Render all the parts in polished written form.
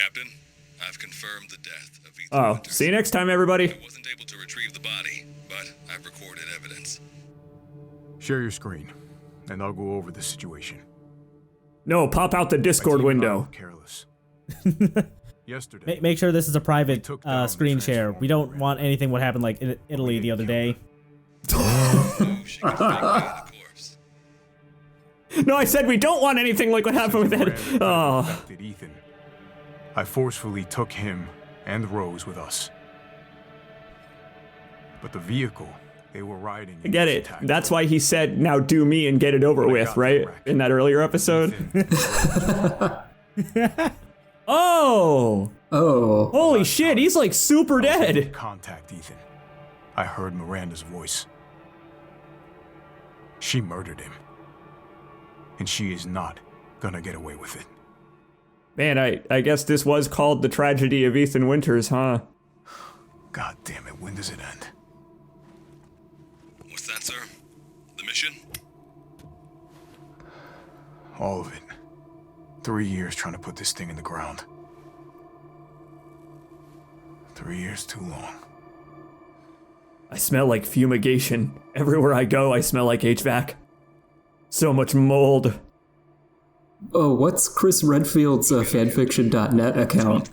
Captain, I've confirmed the death of Ethan Oh, Winters. see you next time, everybody. I wasn't able to retrieve the body, but I've recorded evidence. Share your screen, and I'll go over the situation. No, pop out the Discord window. Careless. Yesterday. Make sure this is a private took down the screen share. We don't want anything what happened like in Italy the other day. Oh, she could find the corpse. No, I said we don't want anything like what happened with Ed. Oh. Affected Ethan. I forcefully took him and Rose with us. But the vehicle they were riding. I get it. That's why he said, now do me and get it over with, right? In that earlier episode. Oh! Oh. Holy shit, he's like super dead. Contact Ethan. I heard Miranda's voice. She murdered him. And she is not gonna get away with it. Man, I guess this was called the tragedy of Ethan Winters, huh? God damn it, when does it end? What's that, sir? The mission? All of it. 3 years trying to put this thing in the ground. 3 years too long. I smell like fumigation. Everywhere I go, I smell like HVAC. So much mold. Oh, what's Chris Redfield's fanfiction.net account?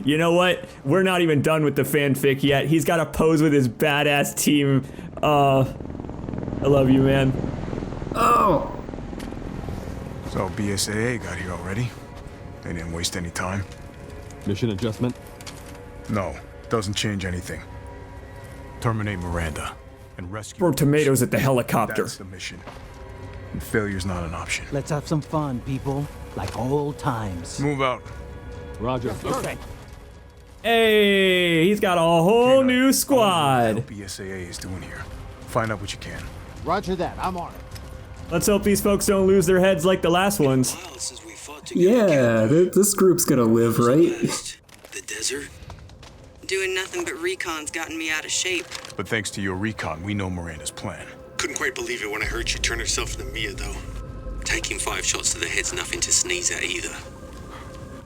You know what? We're not even done with the fanfic yet. He's got to pose with his badass team. I love you, man. Oh! So BSAA got here already? They didn't waste any time? Mission adjustment? No, doesn't change anything. Terminate Miranda and rescue. Throw tomatoes at the helicopter. That's the mission. And failure's not an option. Let's have some fun, people. Like old times. Move out. Roger. Okay. Hey, he's got a whole new What squad. BSAA is doing here. Find out what you can. Roger that. I'm on it. Let's hope these folks don't lose their heads like the last ones. Yeah, this group's gonna live, right? The desert? Doing nothing but recon's gotten me out of shape. But thanks to your recon, we know Miranda's plan. Couldn't quite believe it when I heard she turned herself into Mia, though. Taking 5 shots to the head's nothing to sneeze at either.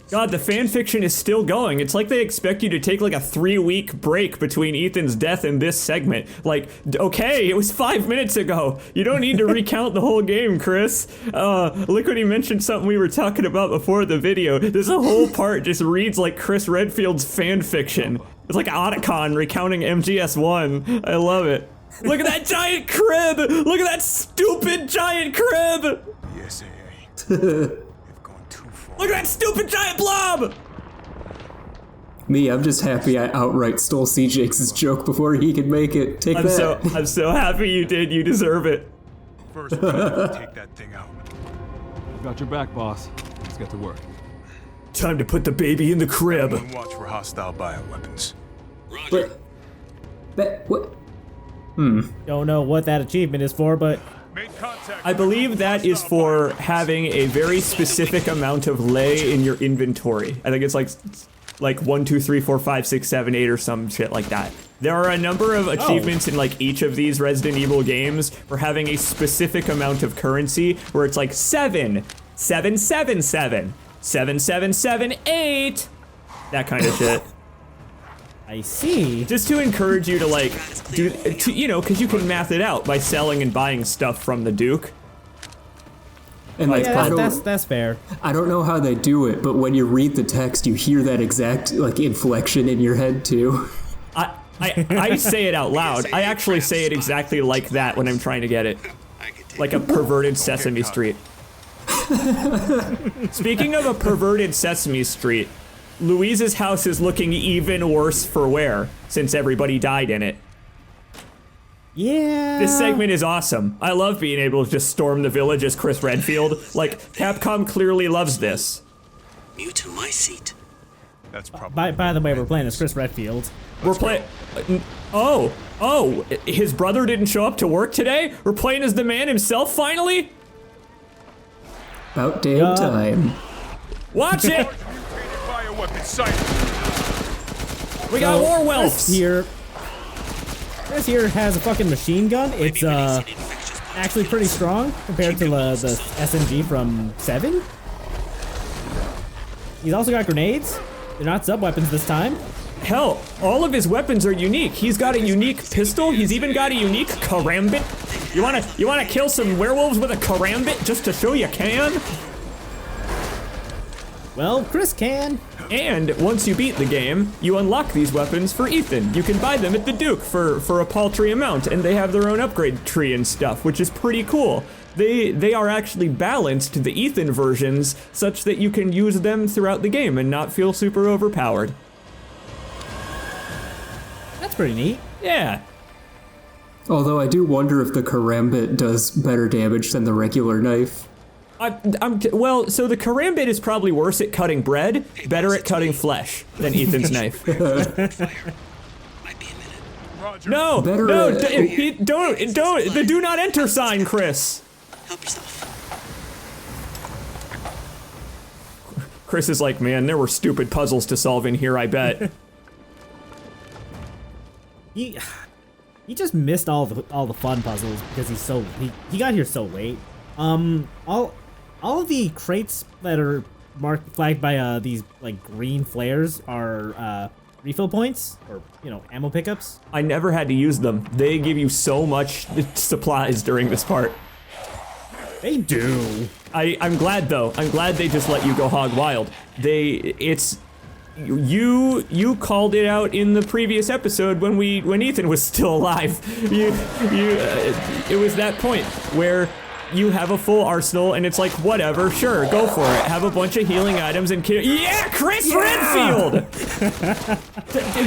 God, the fanfiction is still going. It's like they expect you to take like a 3-week break between Ethan's death and this segment. Like, okay, it was 5 minutes ago. You don't need to recount the whole game, Chris. Liquidy mentioned something we were talking about before the video. This whole part just reads like Chris Redfield's fanfiction. It's like Otacon recounting MGS1. I love it. Look at that giant crib! Look at that stupid giant crib! BSAA. Look at that stupid giant blob! Me, I'm just happy I outright stole CJ's joke before he could make it. Take that. I'm so happy you did. You deserve it. First, we gotta take that thing out. I've got your back, boss. Let's get to work. Time to put the baby in the crib. And watch for hostile bioweapons. Roger. What? Don't know what that achievement is for, but I believe that is for having a very specific amount of lay in your inventory. I think it's like 1, 2, 3, 4, 5, 6, 7, 8 or some shit like that. There are a number of achievements in like each of these Resident Evil games for having a specific amount of currency where it's like 7, 7, 7, 7, 7, 7, 7, 8, that kind of shit. I see. Just to encourage you to like do, you know, because you can math it out by selling and buying stuff from the Duke. And like, Yeah, that's fair. I don't know how they do it, but when you read the text, you hear that exact like inflection in your head too. I say it out loud. I actually say it exactly like that when I'm trying to get it. Like a perverted Sesame Street. Speaking of a perverted Sesame Street, Louise's house is looking even worse for wear since everybody died in it. Yeah. This segment is awesome. I love being able to just storm the village as Chris Redfield. Like, Capcom clearly loves this. Mute to my seat. That's probably. By the way, we're playing as Chris Redfield. We're playing. Oh, his brother didn't show up to work today? We're playing as the man himself finally? About damn time. Watch it! We got Orwell's here. This here has a fucking machine gun. It's actually pretty strong compared to the SMG from 7. He's also got grenades. They're not sub-weapons this time. Hell, all of his weapons are unique. He's got a unique pistol. He's even got a unique karambit. You wanna kill some werewolves with a karambit just to show you can? Well, Chris can. And once you beat the game, you unlock these weapons for Ethan. You can buy them at the Duke for a paltry amount, and they have their own upgrade tree and stuff, which is pretty cool. They are actually balanced, the Ethan versions, such that you can use them throughout the game and not feel super overpowered. That's pretty neat. Yeah. Although I do wonder if the karambit does better damage than the regular knife. Well, so the karambit is probably worse at cutting bread, better at cutting flesh than Ethan's knife. Might be a minute. No, Better no, at- don't, the do not enter sign, Chris. Help yourself. Chris is like, man, there were stupid puzzles to solve in here, I bet. He just missed all the fun puzzles because he got here so late. All of the crates that are flagged by these like green flares are refill points or ammo pickups. I never had to use them. They give you so much supplies during this part. They do. I'm glad though. I'm glad they just let you go hog wild. You called it out in the previous episode when Ethan was still alive. It was that point where you have a full arsenal and it's like, whatever, sure, go for it. Have a bunch of healing items and kill. Yeah, Chris Redfield!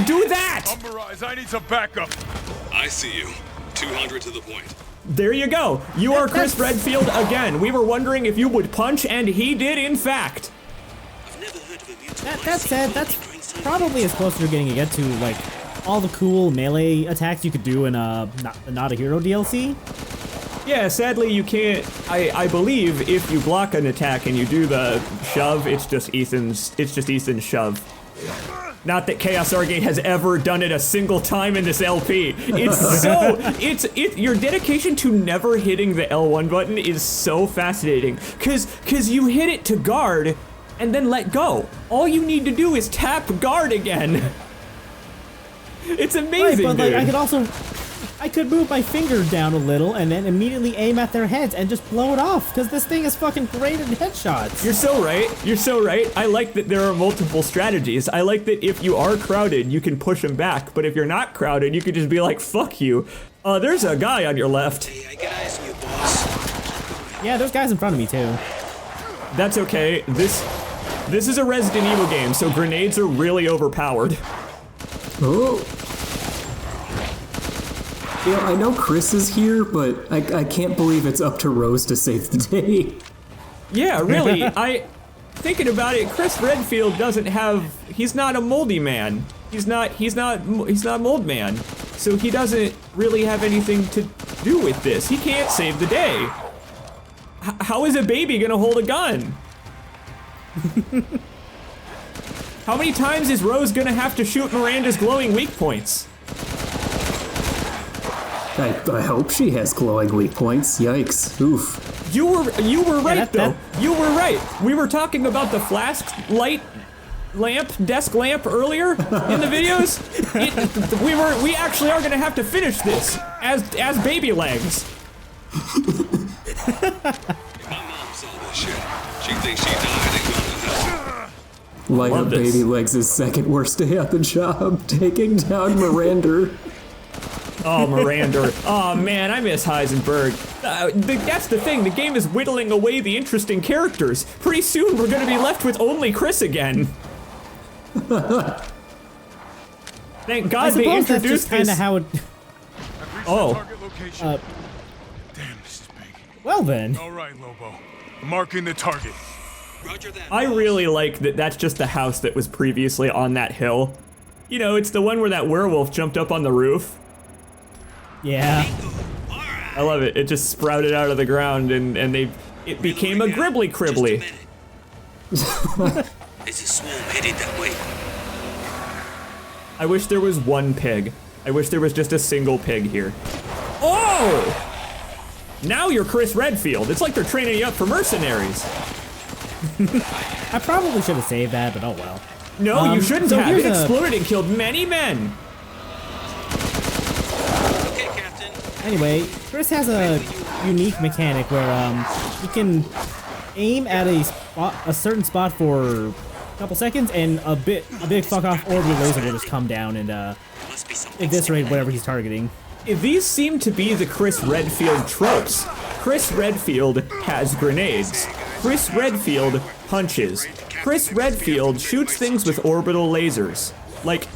Do that! Umberise, I need some backup. I see you. 200 to the point. There you go. You are Chris Redfield again. We were wondering if you would punch, and he did, in fact. I've never heard of a mutant. That said, that's probably as close as you're gonna get to like all the cool melee attacks you could do in the Not a Hero DLC. Yeah, sadly you can't. I believe if you block an attack and you do the shove, it's just Ethan's shove. Not that ChaosArgate has ever done it a single time in this LP. Your dedication to never hitting the L1 button is so fascinating. Cause you hit it to guard and then let go. All you need to do is tap guard again. It's amazing, Right, but dude. like I could move my finger down a little and then immediately aim at their heads and just blow it off because this thing is fucking great at headshots. You're so right. You're so right. I like that there are multiple strategies. I like that if you are crowded, you can push them back. But if you're not crowded, you could just be like, fuck you. There's a guy on your left. Hey, I got eyes on you, boss. Yeah, there's guys in front of me too. That's okay. This is a Resident Evil game, so grenades are really overpowered. Oh. I know Chris is here, but I can't believe it's up to Rose to save the day. Yeah, really. Thinking about it, Chris Redfield he's not a moldy man. He's not mold man. So he doesn't really have anything to do with this. He can't save the day. How is a baby gonna hold a gun? How many times is Rose gonna have to shoot Miranda's glowing weak points? I hope she has glowing weak points. Yikes. Oof. You were right though. that- You were right. We were talking about the flask light desk lamp earlier in the videos. We actually are gonna have to finish this as baby legs. My mom saw this shit. She thinks she died and gone to hell. Light Love Up this. Baby Legs' second worst day at the job, taking down Miranda. Oh, Miranda. Oh, man, I miss Heisenberg. That's the thing. The game is whittling away the interesting characters. Pretty soon, we're going to be left with only Chris again. Thank I God they suppose that's introduced just kind this. of how it. I've reached Oh. the target location. Damn, this is big. Well then. All right, Lobo. Marking the target. Roger that. I really like that that's just the house that was previously on that hill. You know, it's the one where that werewolf jumped up on the roof. Yeah. I love it. It just sprouted out of the ground and it became a gribbly cribbly. There's a swarm headed that way. I wish there was one pig. I wish there was just a single pig here. Oh! Now you're Chris Redfield. It's like they're training you up for mercenaries. I probably should have saved that, but oh well. No, you shouldn't so have. It here's a- exploded and killed many men. Okay, Captain. Anyway, Chris has a unique mechanic where he can aim at a certain spot for a couple seconds, and a big fuck off orbital laser will just come down and Must be something. eviscerate whatever he's targeting. These seem to be the Chris Redfield tropes. Chris Redfield has grenades. Chris Redfield punches. Chris Redfield shoots things with orbital lasers. Like,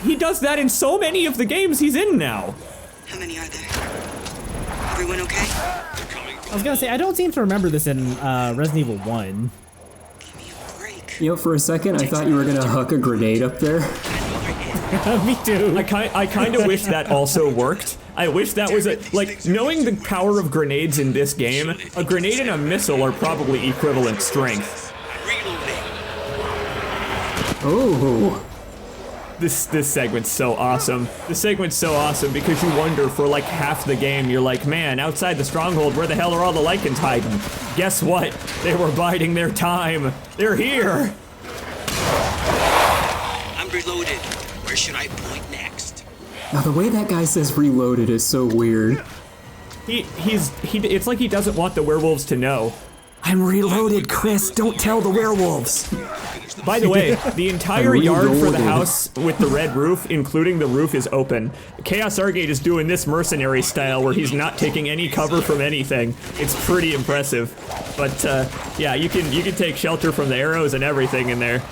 he does that in so many of the games he's in now. How many are there? Everyone okay? I was gonna say, I don't seem to remember this in Resident Evil 1. Give me a break. You know, for a second, I thought you were gonna huck a grenade up there. Me too. I kind of wish that also worked. I wish that was like, knowing the power of grenades in this game, a grenade and a missile are probably equivalent strength. Oh, This segment's so awesome. This segment's so awesome because you wonder for like half the game, you're like, man, outside the stronghold, where the hell are all the Lycans hiding? Guess what? They were biding their time. They're here. I'm reloaded. Where should I point next? now the way that guy says reloaded is so weird. It's like he doesn't want the werewolves to know. I'm reloaded, Chris. Don't tell the werewolves. By the way, the entire yard for the reloaded. house with the red roof, including the roof, is open. ChaosArgate is doing this mercenary style where he's not taking any cover from anything. It's pretty impressive. But yeah, you can take shelter from the arrows and everything in there.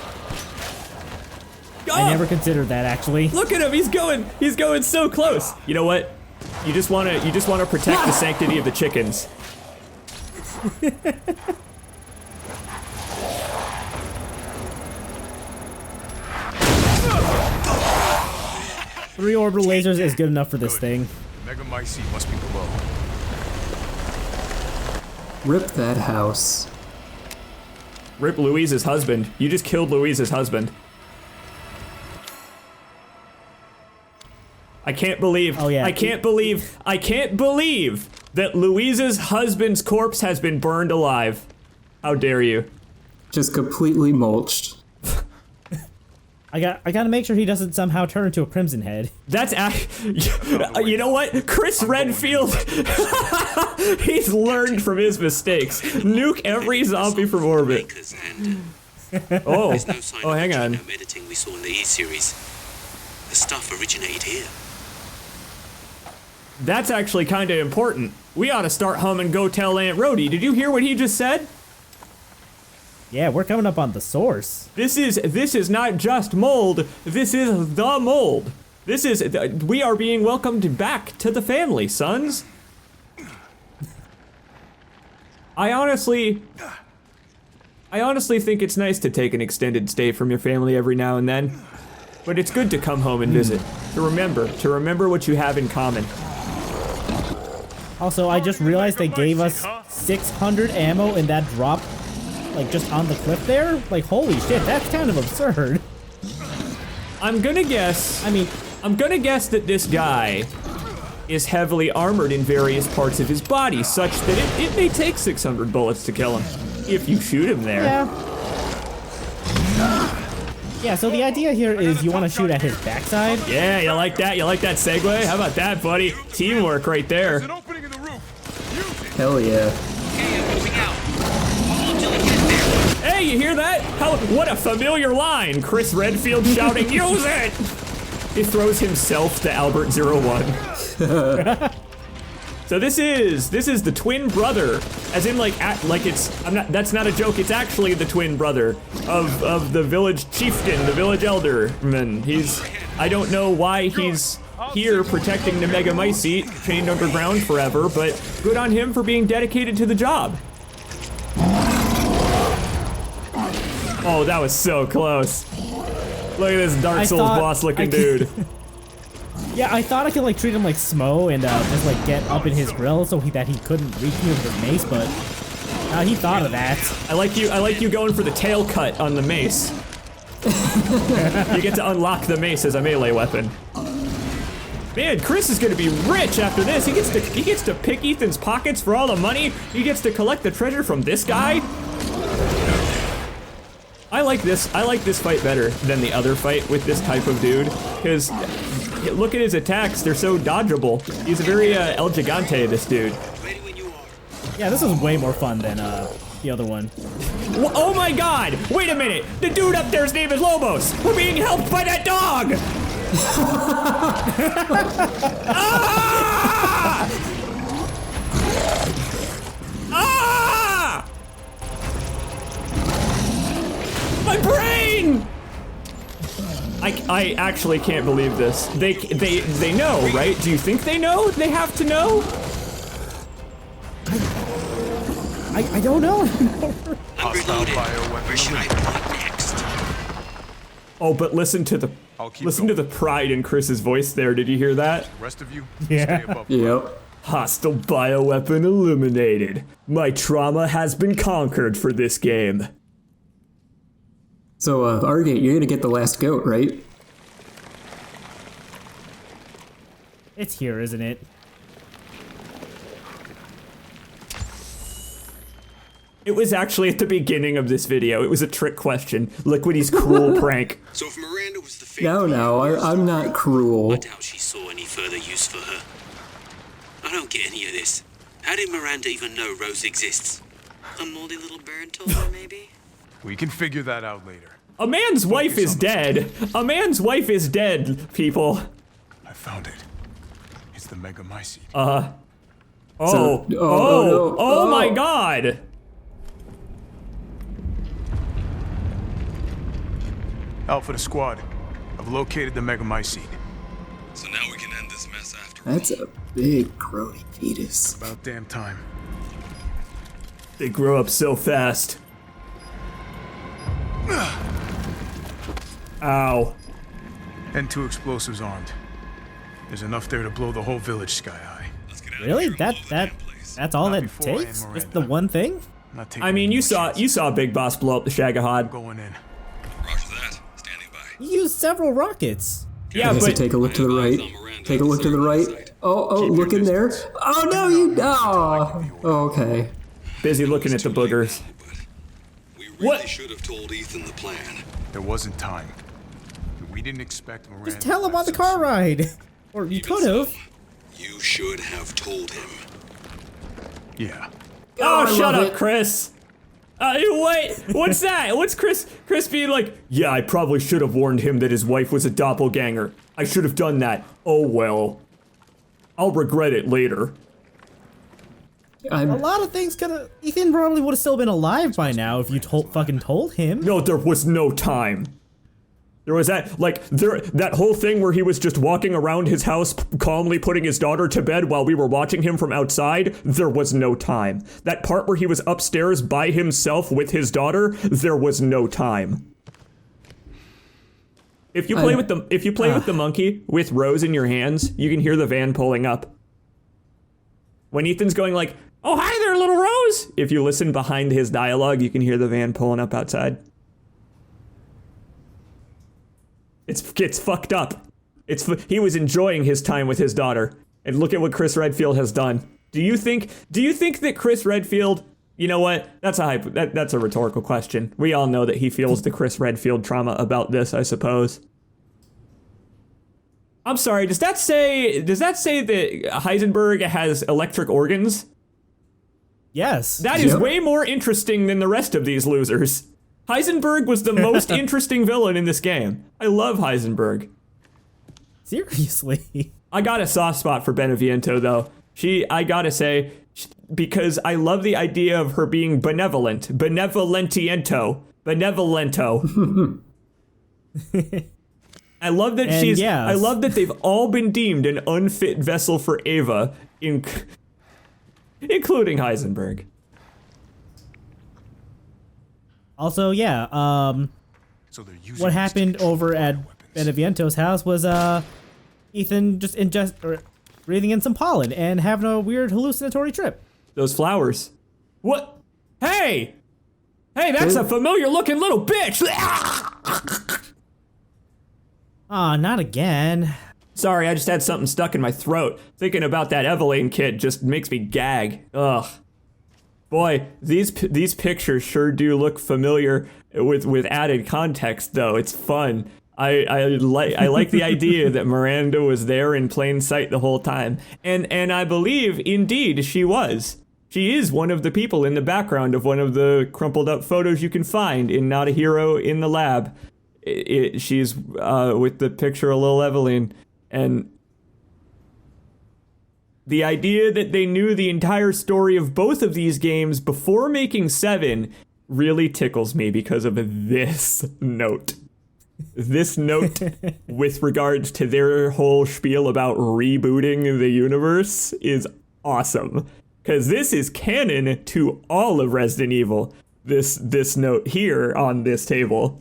I never considered that, actually. Look at him. He's going so close. You know what? You just want to protect the sanctity of the chickens. 3 orbital lasers is good enough for this thing. Mega Mycete must be below. Rip that house. Rip Louise's husband. You just killed Louise's husband. I can't believe. Oh, yeah. I can't believe that Louise's husband's corpse has been burned alive. How dare you? Just completely mulched. I gotta make sure he doesn't somehow turn into a Crimson Head. That's you know what? Chris Redfield, he's learned from his mistakes. Nuke every zombie from orbit. Oh, There's no sign oh, of hang the on. genome editing we saw in the E-series. The stuff originated here. That's actually kind of important. We ought to start humming Go Tell Aunt Rhody. Did you hear what he just said? Yeah, we're coming up on the source. This is not just mold. This is the mold. We are being welcomed back to the family, sons. I honestly think it's nice to take an extended stay from your family every now and then. But it's good to come home and visit. To remember what you have in common. Also, I just realized they gave us 600 ammo in that drop, like just on the cliff there. Like, holy shit, that's kind of absurd. I'm gonna guess that this guy is heavily armored in various parts of his body, such that it may take 600 bullets to kill him. If you shoot him there. Yeah, so the idea here is you want to shoot at his backside. Yeah, you like that? You like that segue? How about that, buddy? Teamwork right there. An opening in the roof. Hell yeah. Okay, I'm moving out. Hold till I get there. Hey, you hear that? What a familiar line. Chris Redfield shouting, use it! He throws himself to Albert 01. So this is the twin brother, as in that's not a joke, it's actually the twin brother of the village chieftain, the village elderman. I don't know why he's here protecting the Mega Mycete, chained underground forever, but good on him for being dedicated to the job. Oh, that was so close. Look at this Dark Souls boss looking dude. Yeah, I thought I could like treat him like Smo and just like get up in his grill so that he couldn't reach me with his mace, but he thought of that. I like you going for the tail cut on the mace. You get to unlock the mace as a melee weapon. Man, Chris is gonna be rich after this. He gets to pick Ethan's pockets for all the money. He gets to collect the treasure from this guy. I like this fight better than the other fight with this type of dude, because look at his attacks, they're so dodgeable. He's a very El Gigante, this dude. Ready when you are. Yeah, this is way more fun than the other one. Oh my god! Wait a minute! The dude up there's name is Lobos! We're being helped by that dog! Ah! Ah! My brain! I actually can't believe this. They know, right? Do you think they know? They have to know? I don't know. I'm reloaded. Where should I point next? Oh, but listen to the pride in Chris's voice there. Did you hear that? Rest of you, Yeah. stay above. Yep. Hostile bioweapon eliminated. My trauma has been conquered for this game. So, Argate, you're gonna get the last goat, right? It's here, isn't it? It was actually at the beginning of this video. It was a trick question. Liquidy's cruel prank. So if Miranda was the favorite, No, I'm not cruel. I doubt she saw any further use for her. I don't get any of this. How did Miranda even know Rose exists? A moldy little bird told her, maybe? We can figure that out later. A man's wife is dead. A man's wife is dead, people. I found it. It's the Megamycete. Oh, So- oh my god. Alpha to squad. I've located the Megamycete. So now we can end this mess after That's a big grody fetus. About damn time. They grow up so fast. Ow. And 2 explosives armed. There's enough there to blow the whole village sky high. Let's get out Really? of here and blow the damn place. That's all Not that before I am takes? Just Miranda. the one thing? I'm not taking I mean, any you more chances. saw Big Boss blow up the Shagahad. Going in. Roger that. Standing by. You used several rockets. Yeah, Okay, so but take a look to the right. Take a look to the right. Oh, look in there. Oh no, you. Oh, okay. busy looking at the boogers. We really What? should have told Ethan the plan. There wasn't time. We didn't expect Miranda. Just tell him on the car ride. Or you could have. You should have told him. Yeah. Oh, I shut love up, it. Chris. Wait, what's that? What's Chris being like? Yeah, I probably should have warned him that his wife was a doppelganger. I should have done that. Oh well. I'll regret it later. A lot of things could have. Ethan probably would have still been alive by now if you fucking told him. No, there was no time. There was that whole thing where he was just walking around his house calmly putting his daughter to bed while we were watching him from outside. There was no time. That part where he was upstairs by himself with his daughter, there was no time. If you play with the monkey with Rose in your hands, you can hear the van pulling up. When Ethan's going like, "Oh, hi there, little Rose." If you listen behind his dialogue, you can hear the van pulling up outside. It's fucked up. He was enjoying his time with his daughter, and look at what Chris Redfield has done. Do you think that Chris Redfield? You know what? That's a rhetorical question. We all know that he feels the Chris Redfield trauma about this, I suppose. I'm sorry. Does that say that Heisenberg has electric organs? Yes. That is Yep. way more interesting than the rest of these losers. Heisenberg was the most interesting villain in this game. I love Heisenberg. Seriously. I got a soft spot for Beneviento, though. I gotta say, because I love the idea of her being benevolent. Benevolentiento. Benevolento. I love that And she's. yes. I love that they've all been deemed an unfit vessel for Ava, including Heisenberg. So Also, they're using what these happened to control over at weapons. Beneviento's house was Ethan just breathing in some pollen and having a weird hallucinatory trip. Those flowers. What? Hey! Hey, that's a familiar looking little bitch! Ah, not again. Sorry, I just had something stuck in my throat. Thinking about that Eveline kid just makes me gag. Ugh. Boy, these pictures sure do look familiar with added context, though. It's fun. I like the idea that Miranda was there in plain sight the whole time, and I believe indeed she was. She is one of the people in the background of one of the crumpled up photos you can find in Not a Hero in the Lab. She's with the picture of Lil Eveline, and the idea that they knew the entire story of both of these games before making 7 really tickles me because of this note. This note with regards to their whole spiel about rebooting the universe is awesome. Because this is canon to all of Resident Evil. This note here on this table.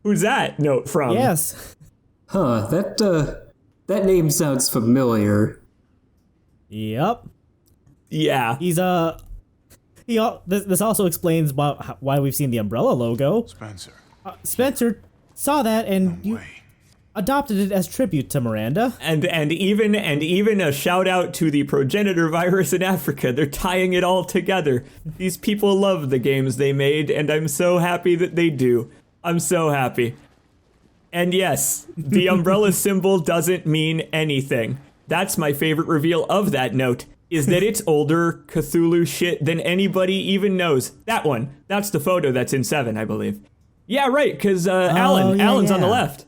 Who's that note from? Yes. Huh, that name sounds familiar. Yep. Yeah. He's this also explains why we've seen the Umbrella logo. Spencer. Spencer saw that and you adopted it as tribute to Miranda. And even a shout out to the progenitor virus in Africa. They're tying it all together. These people love the games they made, and I'm so happy that they do. I'm so happy. And yes, the umbrella symbol doesn't mean anything. That's my favorite reveal of that note, is that it's older Cthulhu shit than anybody even knows. That one. That's the photo that's in 7, I believe. Yeah, right, because Alan's on the left.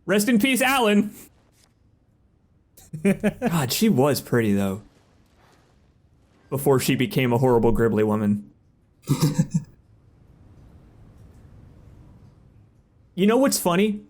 Rest in peace, Alan. God, she was pretty, though. Before she became a horrible, gribbly woman. You know what's funny?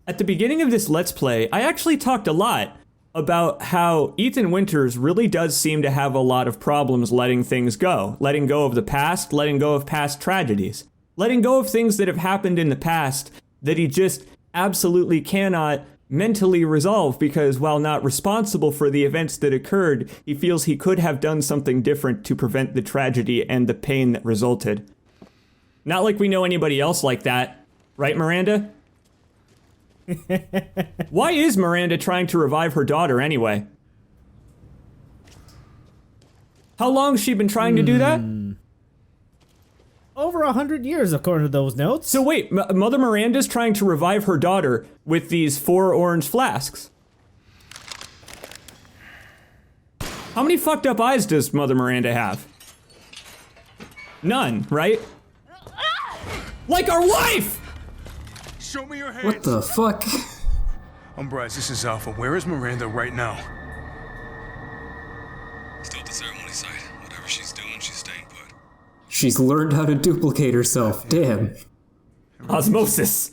At the beginning of this Let's Play, I actually talked a lot about how Ethan Winters really does seem to have a lot of problems letting things go. Letting go of the past, letting go of past tragedies. Letting go of things that have happened in the past that he just absolutely cannot mentally resolve because while not responsible for the events that occurred, he feels he could have done something different to prevent the tragedy and the pain that resulted. Not like we know anybody else like that. Right, Miranda? Why is Miranda trying to revive her daughter anyway? How long's she been trying to do that? Over 100 years, according to those notes. So wait, Mother Miranda's trying to revive her daughter with these 4 orange flasks. How many fucked up eyes does Mother Miranda have? None, right? Like our wife! Show me your hands. What the fuck? Umbrise, this is Alpha. Where is Miranda right now? Still at the ceremony site. Whatever she's doing, she's staying put. She's learned how to duplicate herself. Damn. Osmosis.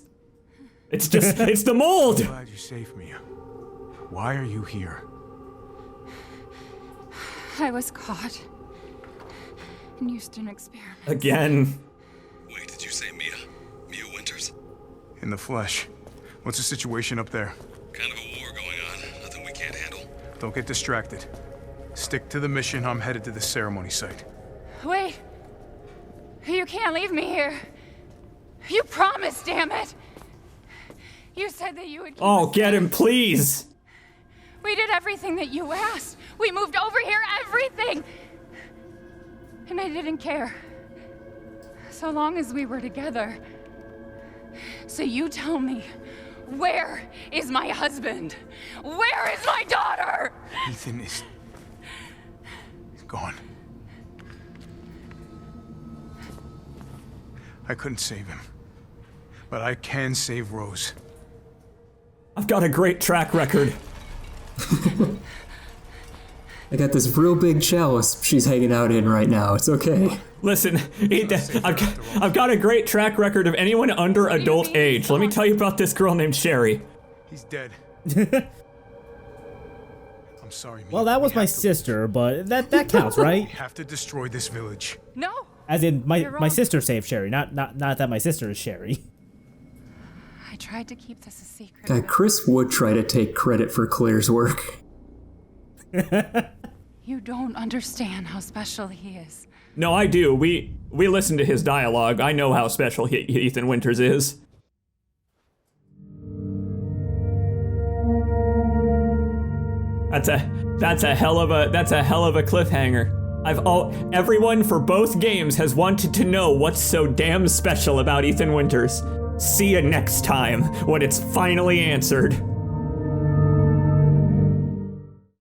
It's the mold! I'm glad you saved me. Why are you here? I was caught and used in experiment. Again. Wait, did you say Mia? Mia Winters? In the flesh. What's the situation up there? Kind of a war going on. Nothing we can't handle. Don't get distracted. Stick to the mission. I'm headed to the ceremony site. Wait. You can't leave me here. You promised, damn it. You said that you would keep Oh, us get safe. him, please! We did everything that you asked. We moved over here, everything. And I didn't care. So long as we were together. So you tell me, where is my husband? Where is my daughter? Ethan is gone. I couldn't save him. But I can save Rose. I've got a great track record. I got this real big chalice she's hanging out in right now. It's okay. Listen, I've got a great track record of anyone under adult age. Let me tell you about this girl named Sherry. He's dead. I'm sorry, Mia. Well, that was We my have to- sister, but that counts, right? We have to destroy this village. No. As in, You're my wrong. sister saved Sherry, not that my sister is Sherry. I tried to keep this a secret. God, Chris would try to take credit for Claire's work. You don't understand how special he is. No, I do. We listened to his dialogue. I know how special Ethan Winters is. That's a hell of a cliffhanger. Everyone for both games has wanted to know what's so damn special about Ethan Winters. See you next time when it's finally answered.